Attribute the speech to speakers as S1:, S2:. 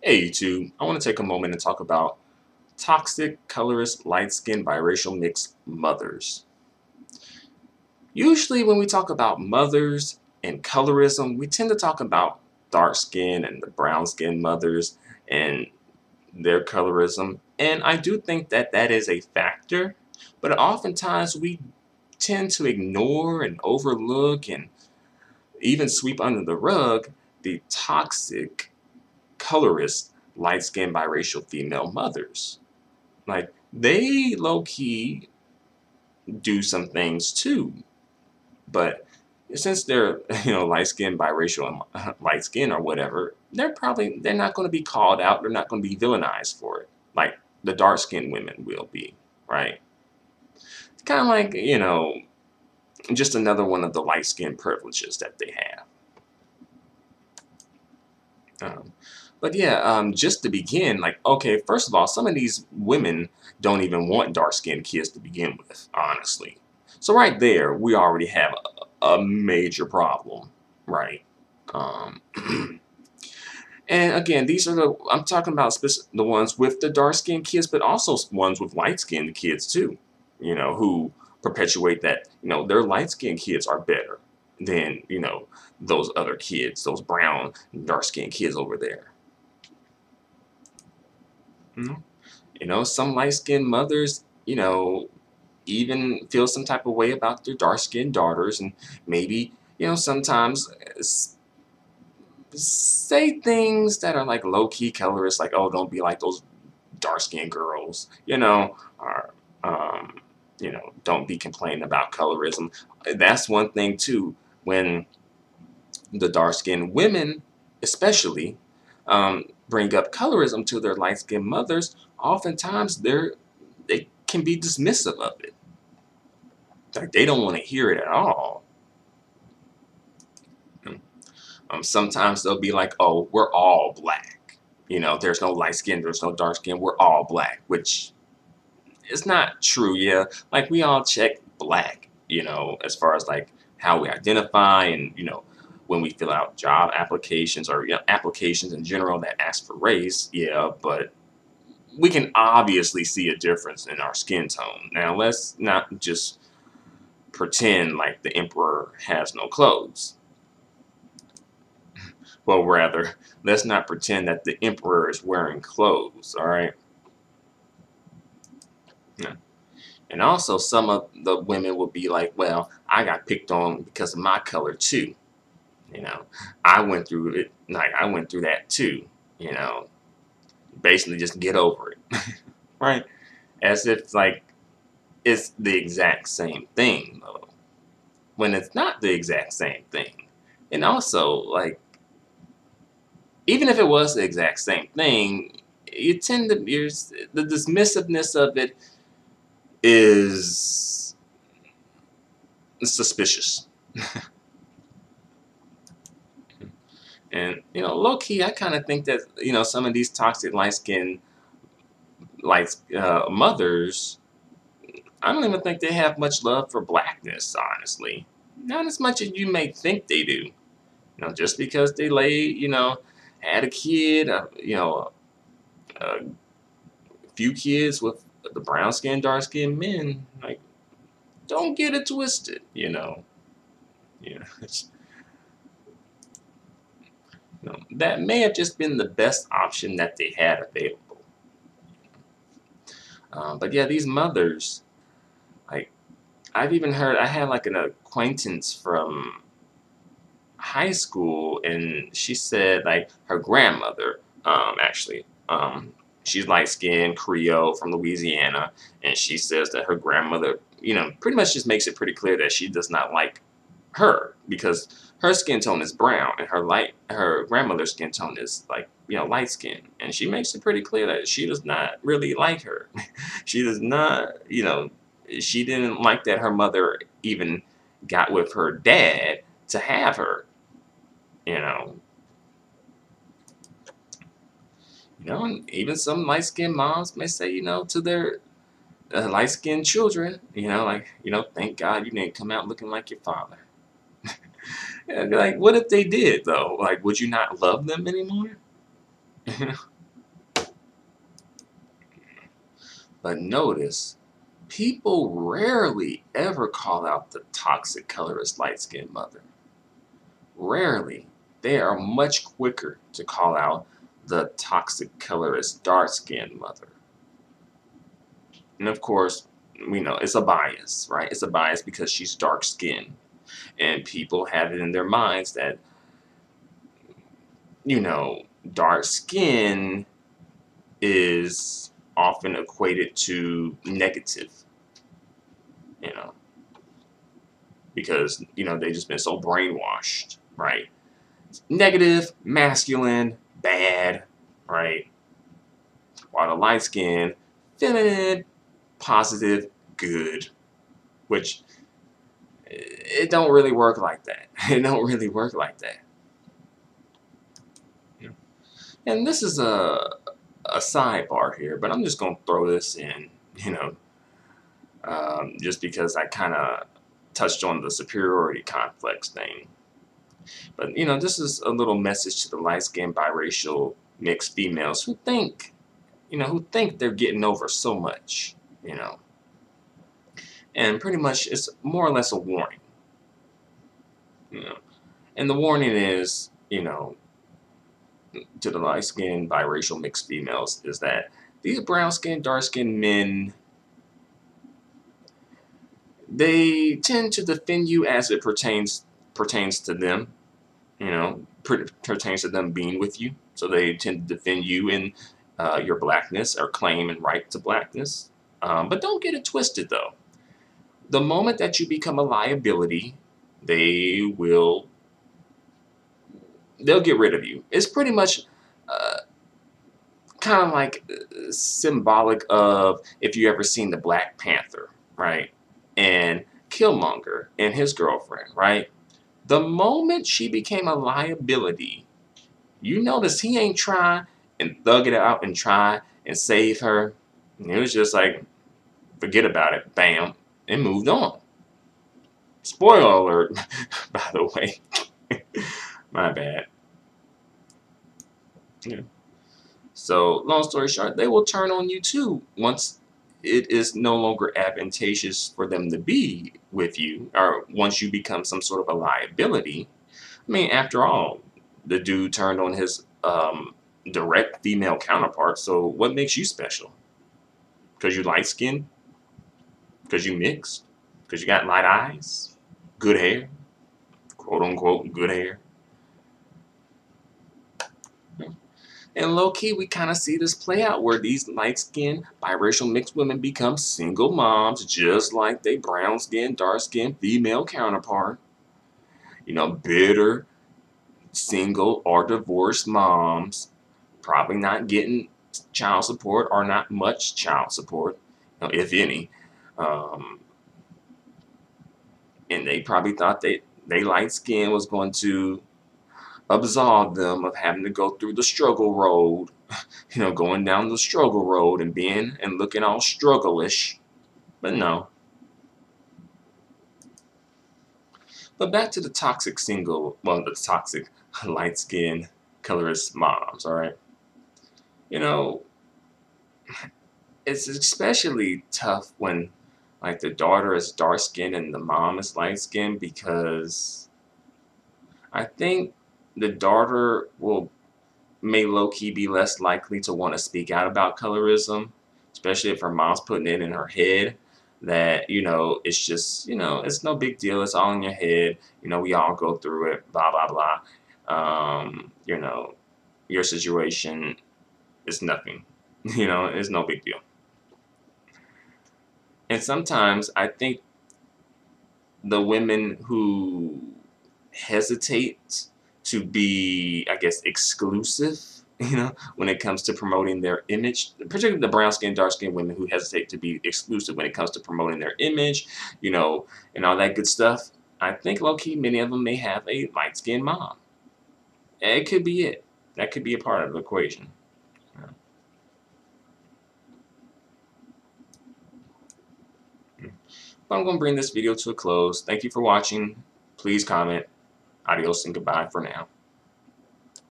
S1: Hey YouTube, I want to take a moment and talk about toxic, colorist, light-skinned, biracial mixed mothers. Usually when we talk about mothers and colorism, we tend to talk about dark skin and the brown skin mothers and their colorism. And I do think that that is a factor, but oftentimes we tend to ignore and overlook and even sweep under the rug the toxic, colorist, light-skinned, biracial female mothers. Like they low key do some things too, but since they're light skinned, biracial, and light skin or whatever, they're not going to be called out. They're not going to be villainized for it, like the dark skinned women will be, right? It's kind of like just another one of the light skin privileges that they have. But yeah, just to begin, like, okay, first of all, some of these women don't even want dark-skinned kids to begin with, honestly. So right there, we already have a major problem, right? Um, and again, these are I'm talking about the ones with the dark-skinned kids, but also ones with light-skinned kids too, who perpetuate that, their light-skinned kids are better than, those other kids, those brown, dark-skinned kids over there. Mhm. Some light-skinned mothers, even feel some type of way about their dark-skinned daughters, and maybe, sometimes say things that are like low-key colorist, like, oh, don't be like those dark-skinned girls, or, don't be complaining about colorism. That's one thing, too, when the dark-skinned women, especially, bring up colorism to their light-skinned mothers, oftentimes they can be dismissive of it. Like they don't want to hear it at all. Sometimes they'll be like, "Oh, we're all black. There's no light skin, there's no dark skin. We're all black," which is not true. Yeah, like we all check black. As far as like how we identify and when we fill out job applications or applications in general that ask for race. Yeah, but we can obviously see a difference in our skin tone. Now, let's not just pretend like the emperor has no clothes. Well, rather, let's not pretend that the emperor is wearing clothes, all right? Yeah. And also, some of the women will be like, well, I got picked on because of my color, too. You know, I went through it, like, I went through that, too. You know, basically just get over it, right? As if, like, it's the exact same thing, though, when it's not the exact same thing. And also, like, even if it was the exact same thing, you tend to the dismissiveness of it is suspicious. And low key, I kind of think that some of these toxic light skin mothers, I don't even think they have much love for blackness. Honestly, not as much as you may think they do. Just because they had a kid, a few kids with the brown skin, dark skinned men, like don't get it twisted. It's, that may have just been the best option that they had available. But yeah, these mothers, like I've even heard, I had like an acquaintance from high school, and she said like her grandmother, she's light skinned Creole from Louisiana, and she says that her grandmother, pretty much just makes it pretty clear that she does not like her because her skin tone is brown and her grandmother's skin tone is like light skin, and she makes it pretty clear that she does not really like her. She does not, she didn't like that her mother even got with her dad to have her. you know and even some light skinned moms may say to their light skinned children, like, thank God you didn't come out looking like your father. And like, what if they did though? Like, would you not love them anymore? But notice, people rarely ever call out the toxic colorist light-skinned mother. Rarely. They are much quicker to call out the toxic colorist dark-skinned mother. And of course, we know it's a bias, right? It's a bias because she's dark-skinned. And people have it in their minds that, dark skin is often equated to negative, you know, because, they've just been so brainwashed, right? Negative, masculine, bad, right? While the light skin, feminine, positive, good, which it don't really work like that. It don't really work like that. And this is a sidebar here, but I'm just going to throw this in, just because I kind of touched on the superiority complex thing. But, this is a little message to the light-skinned biracial mixed females who think, they're getting over so much, And pretty much it's more or less a warning, And the warning is, to the light-skinned biracial mixed females is that these brown-skinned, dark-skinned men, they tend to defend you as it pertains to them, pertains to them being with you. So they tend to defend you in your blackness or claim and right to blackness. But don't get it twisted, though. The moment that you become a liability, they'll get rid of you. It's pretty much kind of like symbolic of if you ever seen the Black Panther, right? And Killmonger and his girlfriend, right? The moment she became a liability, you notice he ain't try and thug it out and try and save her. And it was just like, forget about it, bam, and moved on. Spoiler alert, by the way. My bad. Yeah. So, long story short, they will turn on you too once it is no longer advantageous for them to be with you, or once you become some sort of a liability. I mean, after all, the dude turned on his direct female counterpart, so what makes you special? Because you light skinned? Because you mixed? Because you got light eyes? Good hair? Quote unquote, good hair? And low-key, we kind of see this play out where these light-skinned, biracial mixed women become single moms just like they brown-skinned, dark-skinned female counterpart. Bitter, single, or divorced moms, probably not getting child support or not much child support, if any. And they probably thought they light skin was going to absolve them of having to go through the struggle road, going down the struggle road and being and looking all struggle-ish. But no. But back to the toxic the toxic light-skinned colorist moms, all right? It's especially tough when like the daughter is dark-skinned and the mom is light-skinned, because I think the daughter may low-key be less likely to want to speak out about colorism, especially if her mom's putting it in her head that, it's just, it's no big deal. It's all in your head. We all go through it, blah, blah, blah. Your situation is nothing. It's no big deal. And sometimes I think the women who hesitate to be, I guess, exclusive, when it comes to promoting their image, particularly the brown-skinned, dark-skinned women who hesitate to be exclusive when it comes to promoting their image, and all that good stuff. I think low-key many of them may have a light-skinned mom. It could be it. That could be a part of the equation. But I'm going to bring this video to a close. Thank you for watching. Please comment. Adios and goodbye for now.